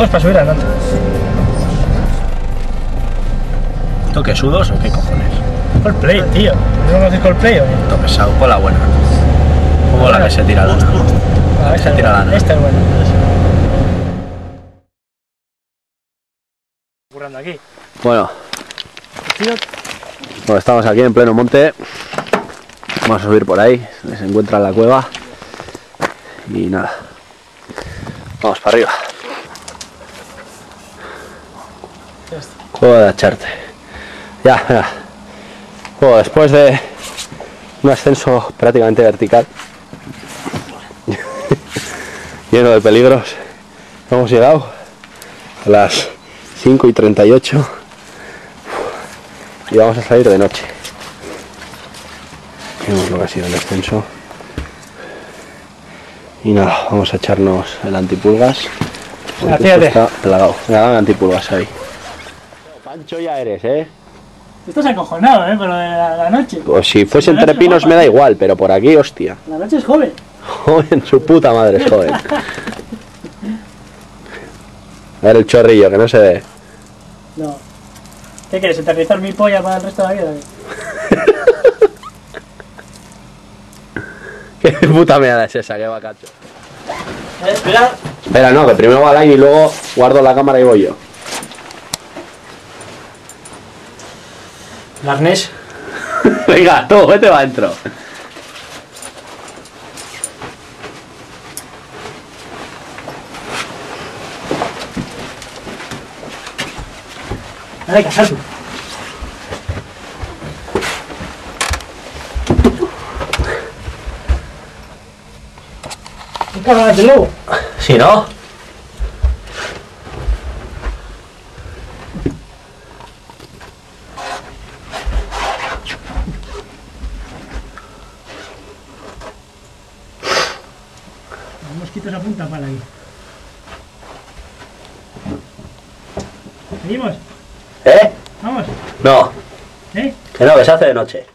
lejos para subir adelante. ¿Esto qué, sudos o qué cojones? Coldplay, tío. ¿No conoces Coldplay o qué? Esto pesado, con la buena. Como la que se tira lana. Ah, Se tira lana. Esta es buena. Currando aquí. Bueno, Tío, estamos aquí en pleno monte. Vamos a subir por ahí, se encuentra la cueva. Y nada, vamos para arriba. Cueva de Acharte. Ya, mira. Bueno, después de un ascenso prácticamente vertical, lleno de peligros, hemos llegado a las 5:38 y vamos a salir de noche. Vemos lo que ha sido el ascenso. Y nada, vamos a echarnos el antipulgas. Porque esto está plagado. Mira, dame antipulgas ahí. Pancho ya eres, ¿eh? tú estás acojonado, por lo de la noche. Pues si fuese entre pinos me da igual, pero por aquí, hostia. La noche es joven. Joven, su puta madre es joven. A ver el chorrillo, que no se ve. No. ¿Qué quieres? ¿Eternizar mi polla para el resto de la vida? ¿Qué puta meada es esa? Qué bacacho. Espera. Espera, no, que primero va Alain y luego guardo la cámara y voy yo. ¿El arnés? Venga, tú, vete va adentro. Hay que hacerlo. ¿Qué cagas de lobo? ¿Sí, no? Los mosquitos apuntan para ahí. ¿Seguimos? ¿Eh? Vamos. No, ¿Eh? que no, que se hace de noche.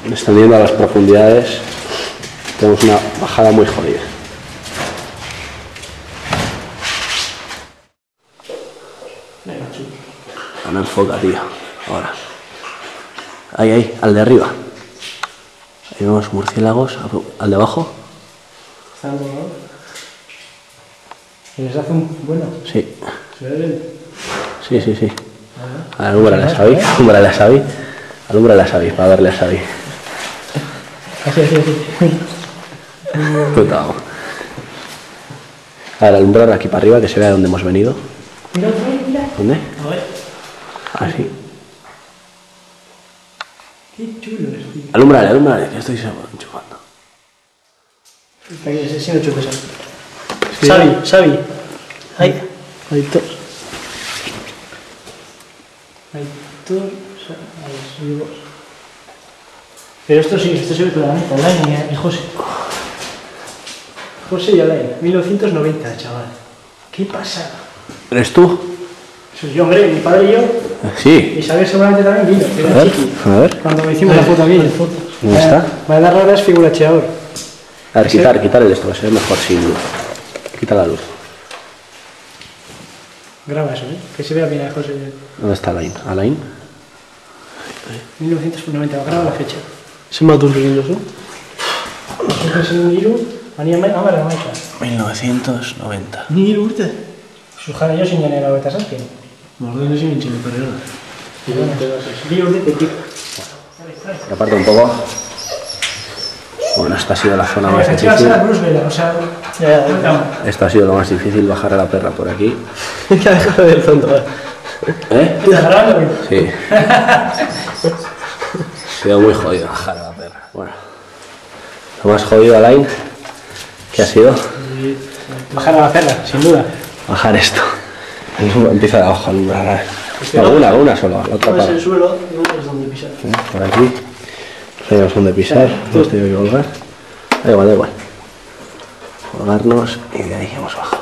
Descendiendo a las profundidades, tenemos una bajada muy jodida. No me enfoca, tío. Ahora. Ahí, al de arriba. Ahí vemos murciélagos. Al de abajo. ¿Y les hace un bueno? Sí. ¿Se ve bien? Sí, sí, sí. Alúmbrale a Xavi, alúmbrale a Xavi. Alúmbrale a Xavi, para verle a Xavi. Así. Puta. A ver, alumbrar aquí para arriba, que se vea dónde hemos venido. Mira. ¿Dónde? A ver. Así. Qué chulo es, tío. Alúmbrale, que estoy enchufando. Para que se siga chupes. Xavi. Ahí. Aitor. Pero esto sí, esto se ve claramente. Alain y José. José y Alain. 1990, chaval. ¿Qué pasada? ¿Eres tú? Soy yo, hombre, mi padre y yo. Sí. Isabel seguramente también vino. Que era chiqui. A ver. Cuando me hicimos la foto aquí. ¿Dónde está? Va a dar raras figuracheador. A ver, quitar el esto, que se ve mejor sin luz. Quita la luz. Graba eso, que se vea bien a José. ¿Dónde está Alain? ¿Alain? 1990, graba la fecha. Se me ha durmido, ¿no? Nosotros en Niru, venía a ver la mecha. 1990. Ni urte. Sus jara yo sin la beta saque. Mordele sin hinchar, pero no. Niru de Petit. Y aparte un poco. Bueno, esta ha sido la zona más difícil. O sea, Esto ha sido lo más difícil, bajar a la perra por aquí. Es que ha dejado del fondo. ¿Eh? ¿estás grabando? Sí. Ha sido muy jodido bajar a la perra. Bueno. Lo más jodido, Alain, ¿qué ha sido? Bajar a la perra, sin duda. Bajar esto. Empieza de abajo a alumbrar. Una sola, la otra Es para. el suelo, no es donde pisar. Por aquí. No sabemos dónde pisar. Hemos tenido que colgar. Da igual. Colgarnos y de ahí hemos bajado.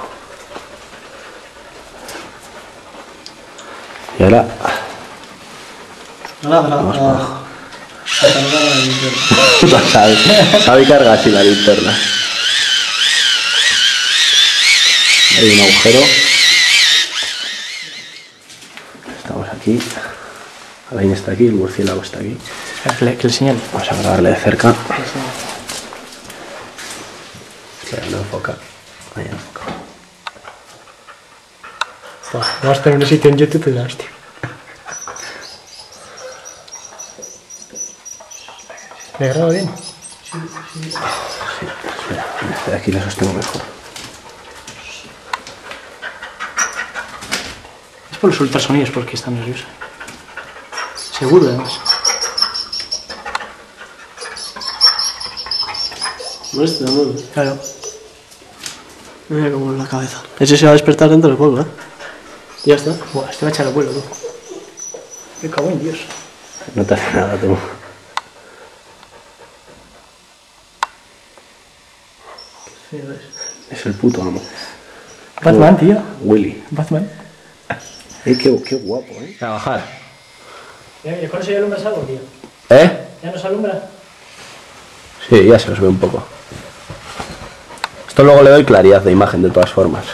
Y ahora vamos para abajo. Hasta no cargar la linterna. Sabe carga así la linterna. Hay un agujero. Estamos aquí. Alain está aquí, el murciélago está aquí. Que le señale. Vamos a grabarle de cerca. Espera, no enfoca. Ahí enfoca. Vamos a tener un sitio en YouTube y la hostia. ¿Me graba bien? Espera, aquí la sostengo mejor. Es por los ultrasonidos porque está nerviosa. Seguro, además. Muestra, amor. Claro. Mira cómo es la cabeza. Ese se va a despertar dentro de poco, ¿eh? Ya está. Buah, este va a echar el vuelo, tú. Me cago en Dios. No te hace nada, tú. Es el puto amo. Batman, tío. Willy. Batman. Qué guapo, ¿eh? Trabajar. Mira, ¿con eso ya alumbras algo, tío? ¿Eh? ¿Ya nos alumbra? Sí, ya se los ve un poco. Esto luego le doy claridad de imagen de todas formas.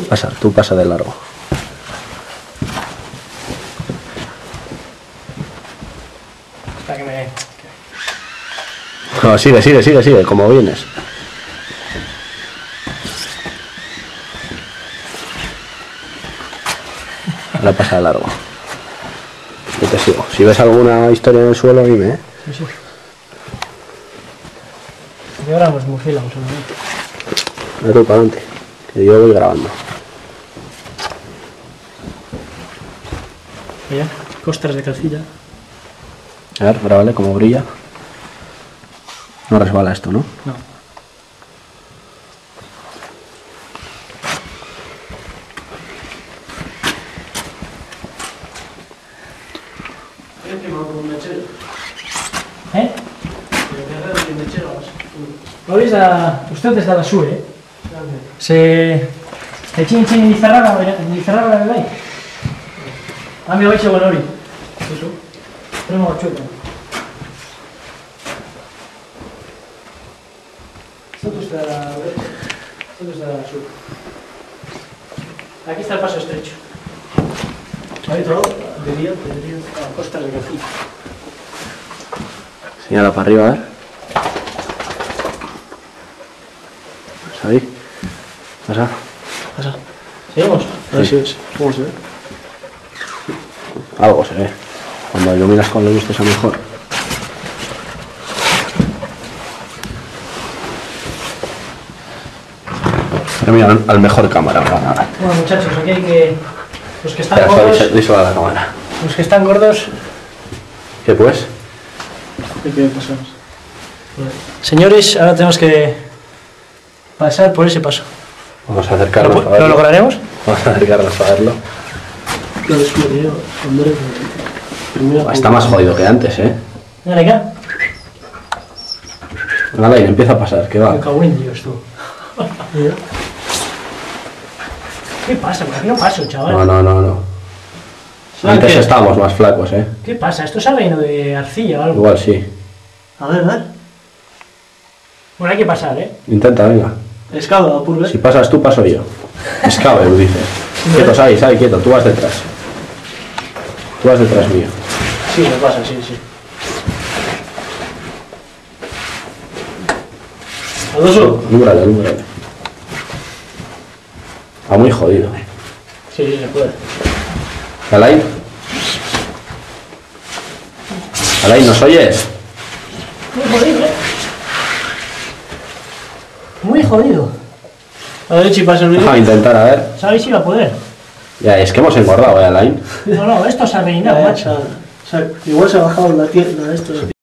Pasa, tú pasa de largo. Espera que me... No, sigue, como vienes. Ahora pasa de largo. Yo te sigo. Si ves alguna historia en el suelo, dime, ¿eh? Sí, sí. Y ahora los murciélagos, obviamente. Dale tú para adelante, que yo voy grabando. Mira, costras de calcilla. A ver, grábale cómo brilla. No resbala esto, ¿no? No. ¿Eh? ¿Lo veis a... Usted desde la SUE, ¿eh? Se... Te chin chin ni cerraba la verdad. A mi oicho con hori. Eso. Premo chuta. Esto está la SUE. Aquí está el paso estrecho. Ahí todo, de día, a costas de calcilla. Señala para arriba, a ver. ¿Pasa ahí? Pasa. ¿Seguimos? Así es. ¿Cómo se ve? Algo se ve. Cuando iluminas con luz es mejor. Pero mira, al mejor cámara. Bueno, muchachos, aquí hay que... Los que están Espera, gordos... díselo a la cámara. Los que están gordos... ¿Qué pues? ¿Qué pasamos? Señores, ahora tenemos que pasar por ese paso. Vamos a acercarnos para ¿Lo verlo. lograremos? Vamos a acercarnos para verlo. Lo descubrí Andrés. Primero. Está más jodido que antes, ¿eh? Dale acá. Alain, empieza a pasar, que va. Me cago en Dios, tú. ¿Qué pasa? Por aquí no paso, chaval. No. ¿Saben Antes qué? estábamos más flacos, ¿eh? ¿Qué pasa? ¿Esto es reino de arcilla o algo? Igual sí. A ver. Bueno, hay que pasar, ¿eh? Intenta, venga. Escala, purga. Si pasas tú, paso yo. Escabe, dices. Quieto, Sai, quieto, tú vas detrás. Tú vas detrás mío. Sí, me pasa, sí. Alonso. Alúmbrale. Va muy jodido. Sí, se puede. Alain. Alain, ¿nos oyes? Muy jodido, ¿eh? Muy jodido. A ver si pasa el vídeo. Vamos a intentar, a ver. ¿Sabéis si va a poder? Ya, es que hemos engordado, Alain. No, esto se ha reinado, macho. Igual se ha bajado la tierra esto.